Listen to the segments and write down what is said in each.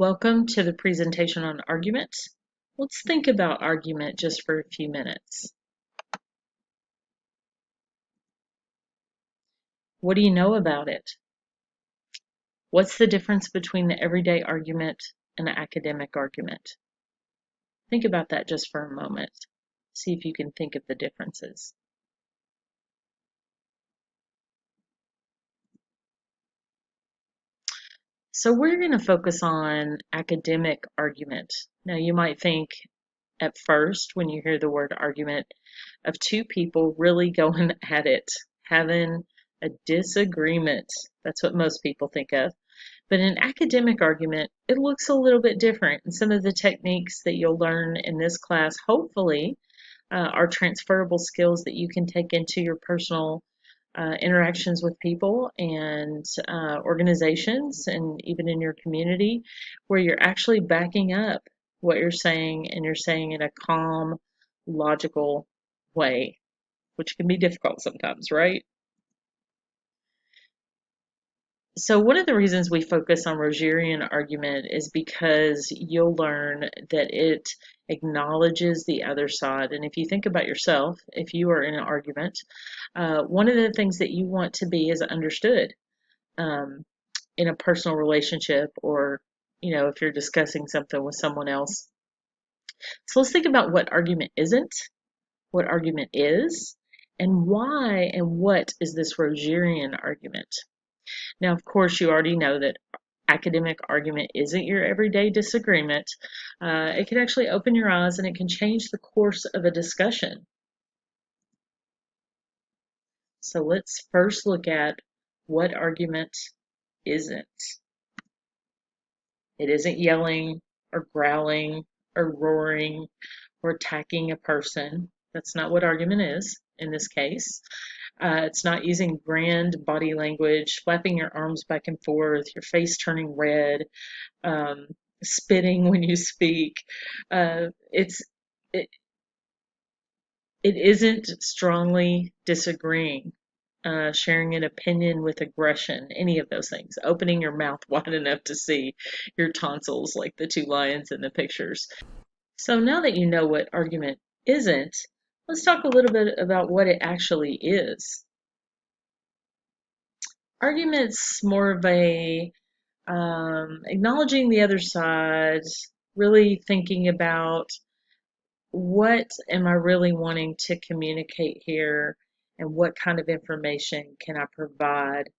Welcome to the presentation on argument. Let's think about argument just for a few minutes. What do you know about it? What's the difference between the everyday argument and the academic argument? Think about that just for a moment. See if you can think of the differences. So we're going to focus on academic argument. Now you might think at first when you hear the word argument of two people really going at it, having a disagreement. That's what most people think of. But in academic argument, it looks a little bit different. And some of the techniques that you'll learn in this class, hopefully, are transferable skills that you can take into your personal interactions with people and organizations and even in your community, where you're actually backing up what you're saying and you're saying in a calm, logical way, which can be difficult sometimes, right? So one of the reasons we focus on Rogerian argument is because you'll learn that it acknowledges the other side. And if you think about yourself, if you are in an argument, one of the things that you want to be is understood um, in a personal relationship, or if you're discussing something with someone else. So let's think about what argument isn't, what argument is, and why and what is this Rogerian argument. Now, of course, you already know that academic argument isn't your everyday disagreement. It can actually open your eyes and it can change the course of a discussion. So let's first look at what argument isn't. It isn't yelling or growling or roaring or attacking a person. That's not what argument is in this case. It's not using grand body language, flapping your arms back and forth, your face turning red, um, spitting when you speak. It's it, it isn't strongly disagreeing, sharing an opinion with aggression, any of those things. Opening your mouth wide enough to see your tonsils, like the two lions in the pictures. So now that you know what argument isn't, let's talk a little bit about what it actually is. Argument's more of a acknowledging the other side, really thinking about what am I really wanting to communicate here and what kind of information can I provide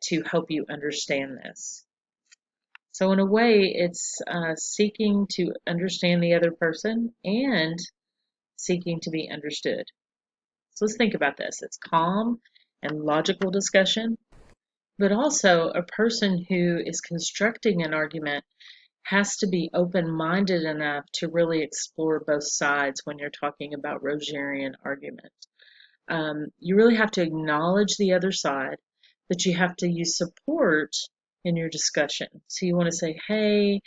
to help you understand this. So in a way, it's seeking to understand the other person and seeking to be understood. So let's think about this. It's calm and logical discussion, but also a person who is constructing an argument has to be open-minded enough to really explore both sides when you're talking about Rogerian argument. You really have to acknowledge the other side, but you have to use support in your discussion. So you want to say, hey,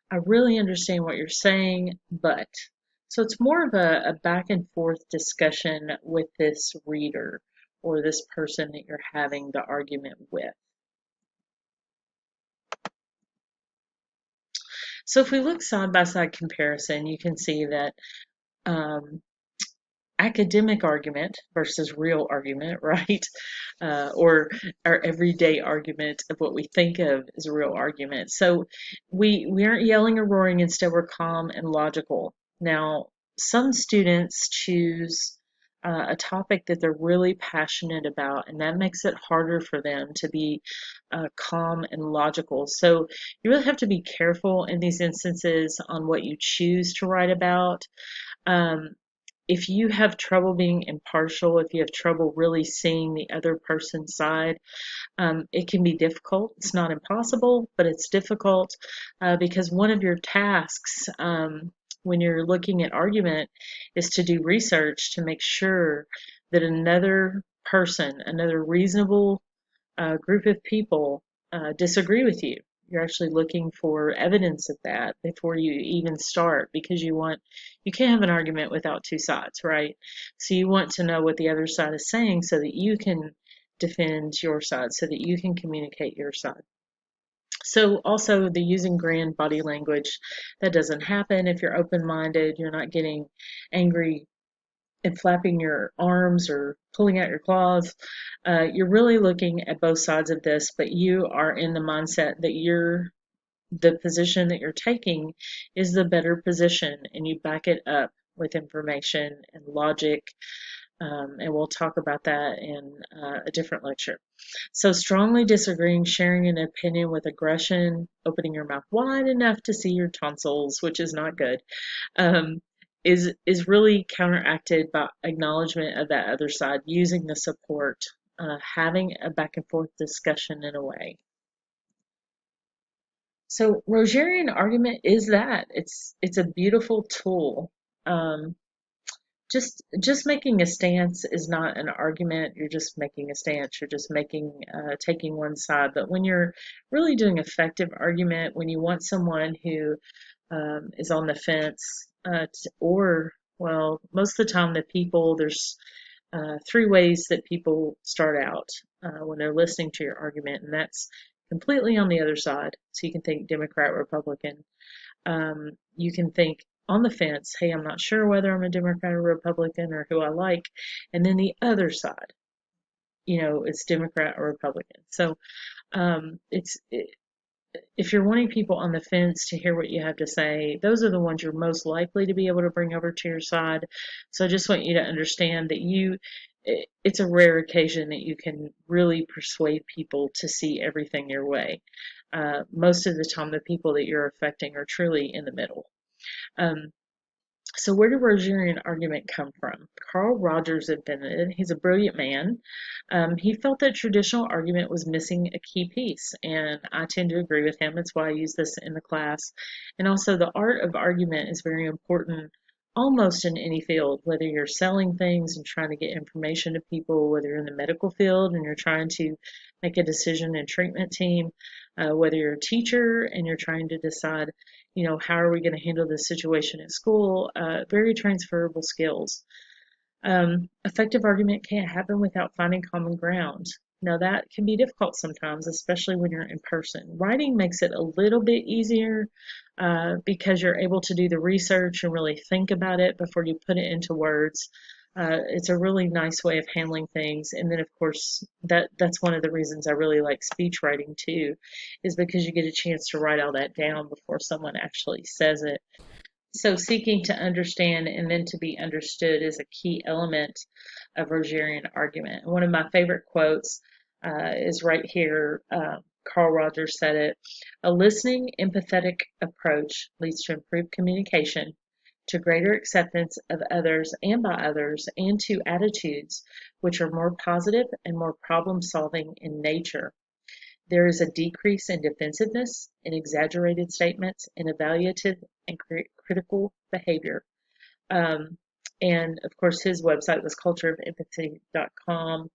I really understand what you're saying, but. So it's more of a back and forth discussion with this reader or this person that you're having the argument with. So if we look side by side comparison, you can see that um, academic argument versus real argument, right? Or our everyday argument of what we think of as a real argument. So we aren't yelling or roaring, instead we're calm and logical. Now, some students choose a topic that they're really passionate about, and that makes it harder for them to be calm and logical. So you really have to be careful in these instances on what you choose to write about. Um, if you have trouble being impartial, if you have trouble really seeing the other person's side, it can be difficult. It's not impossible, but it's difficult because one of your tasks when you're looking at argument is to do research to make sure that another person, another reasonable group of people disagree with you. You're actually looking for evidence of that before you even start, because you can't have an argument without two sides, right? So you want to know what the other side is saying so that you can defend your side, so that you can communicate your side. So also the using grand body language, that doesn't happen if you're open-minded. You're not getting angry and flapping your arms or pulling out your claws. You're really looking at both sides of this, but you are in the mindset that the position that you're taking is the better position, and you back it up with information and logic. And we'll talk about that in a different lecture. So, strongly disagreeing, sharing an opinion with aggression, opening your mouth wide enough to see your tonsils, which is not good, um, is really counteracted by acknowledgement of that other side, using the support, having a back and forth discussion in a way. So Rogerian argument is that it's a beautiful tool. Um, just making a stance is not an argument. You're just making a stance. You're just making taking one side. But when you're really doing effective argument, when you want someone who is on the fence, or well, most of the time there's three ways that people start out when they're listening to your argument, and that's completely on the other side. So you can think Democrat, Republican. You can think on the fence, hey, I'm not sure whether I'm a Democrat or Republican or who I like. And then the other side, it's Democrat or Republican. So if you're wanting people on the fence to hear what you have to say, those are the ones you're most likely to be able to bring over to your side. So I just want you to understand that it's a rare occasion that you can really persuade people to see everything your way. Most of the time, the people that you're affecting are truly in the middle. Um, so where did Rogerian argument come from? Carl Rogers invented it. He's a brilliant man. He felt that traditional argument was missing a key piece, and I tend to agree with him. It's why I use this in the class. And also, the art of argument is very important almost in any field, whether you're selling things and trying to get information to people, whether you're in the medical field and you're trying to make a decision in treatment team, whether you're a teacher and you're trying to decide how are we going to handle this situation at school? Very transferable skills. Effective argument can't happen without finding common ground. Now, that can be difficult sometimes, especially when you're in person. Writing makes it a little bit easier because you're able to do the research and really think about it before you put it into words. It's a really nice way of handling things. And then, of course, that's one of the reasons I really like speech writing too, is because you get a chance to write all that down before someone actually says it. So seeking to understand and then to be understood is a key element of Rogerian argument. One of my favorite quotes is right here. Carl Rogers said it. A listening, empathetic approach leads to improved communication, to greater acceptance of others and by others, and to attitudes which are more positive and more problem-solving in nature. There is a decrease in defensiveness, in exaggerated statements, in evaluative and critical behavior. Um, and of course, his website was cultureofempathy.com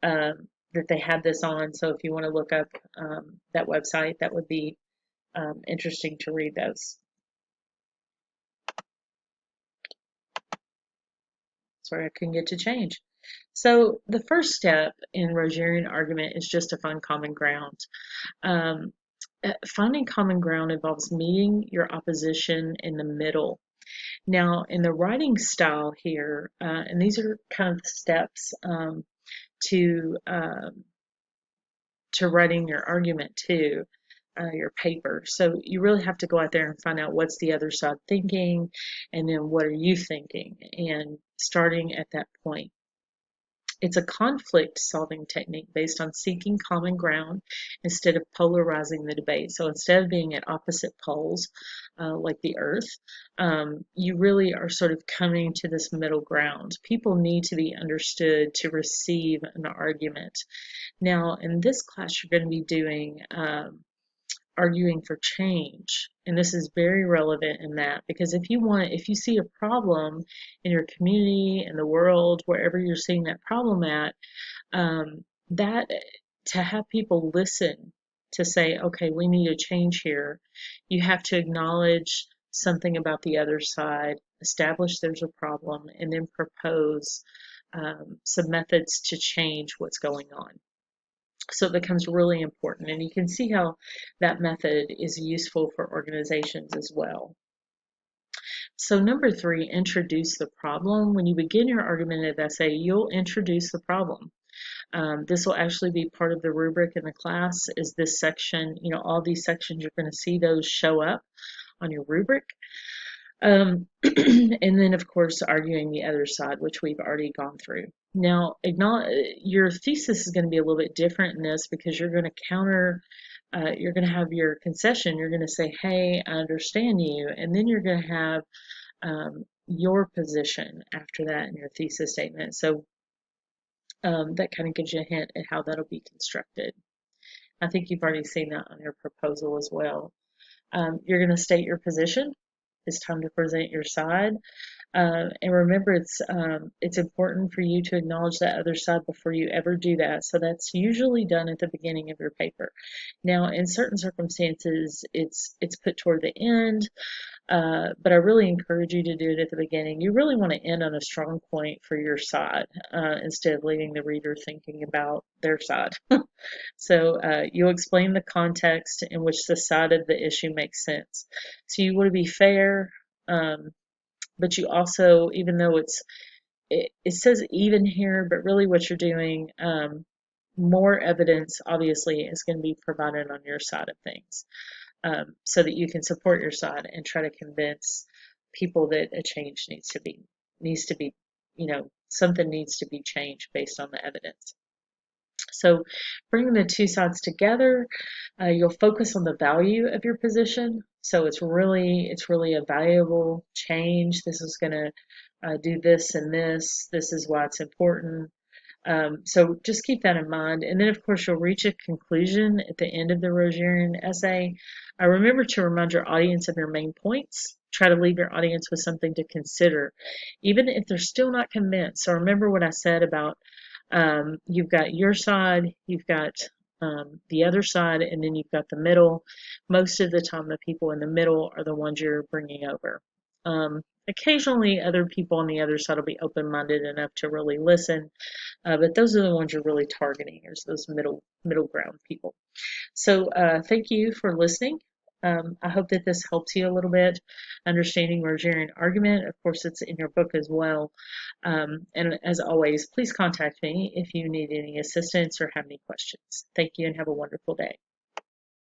that they had this on. So if you want to look up that website, that would be interesting to read those. Sorry, I couldn't get to change. So the first step in Rogerian argument is just to find common ground. Um, Finding common ground involves meeting your opposition in the middle. Now, in the writing style here, and these are kind of the steps to to writing your argument too, your paper. So you really have to go out there and find out what's the other side thinking, and then what are you thinking, and starting at that point. It's a conflict solving technique based on seeking common ground instead of polarizing the debate. So instead of being at opposite poles, like the earth, you really are sort of coming to this middle ground. People need to be understood to receive an argument. Now, in this class, you're going to be doing arguing for change. And this is very relevant in that, because if you see a problem in your community, in the world, wherever you're seeing that problem at, that to have people listen to say, okay, we need a change here, you have to acknowledge something about the other side, establish there's a problem, and then propose some methods to change what's going on. So it becomes really important. And you can see how that method is useful for organizations as well. So number 3, introduce the problem. When you begin your argumentative essay, you'll introduce the problem. This will actually be part of the rubric in the class, is this section, all these sections, you're going to see those show up on your rubric. And then, of course, arguing the other side, which we've already gone through. Now, your thesis is going to be a little bit different in this because you're going to you're going to have your concession. You're going to say, hey, I understand you. And then you're going to have your position after that in your thesis statement. So that kind of gives you a hint at how that'll be constructed. I think you've already seen that on your proposal as well. You're going to state your position. It's time to present your side. And remember, it's important for you to acknowledge that other side before you ever do that. So that's usually done at the beginning of your paper. Now, in certain circumstances, it's put toward the end. But I really encourage you to do it at the beginning. You really want to end on a strong point for your side instead of leaving the reader thinking about their side. So you'll explain the context in which the side of the issue makes sense. So you want to be fair, but you also, even though it says even here, but really what you're doing, more evidence obviously is going to be provided on your side of things. So that you can support your side and try to convince people that a change needs to be, something needs to be changed based on the evidence. So bringing the two sides together, you'll focus on the value of your position. So it's really a valuable change. This is going to do this and this. This is why it's important. So just keep that in mind. And then, of course, you'll reach a conclusion at the end of the Rogerian essay. Remember to remind your audience of your main points. Try to leave your audience with something to consider, even if they're still not convinced. So remember what I said about you've got your side, you've got the other side, and then you've got the middle. Most of the time, the people in the middle are the ones you're bringing over. Occasionally, other people on the other side will be open-minded enough to really listen, but those are the ones you're really targeting, is those middle ground people. So thank you for listening. I hope that this helps you a little bit understanding Rogerian argument. Of course, it's in your book as well. And as always, please contact me if you need any assistance or have any questions. Thank you and have a wonderful day.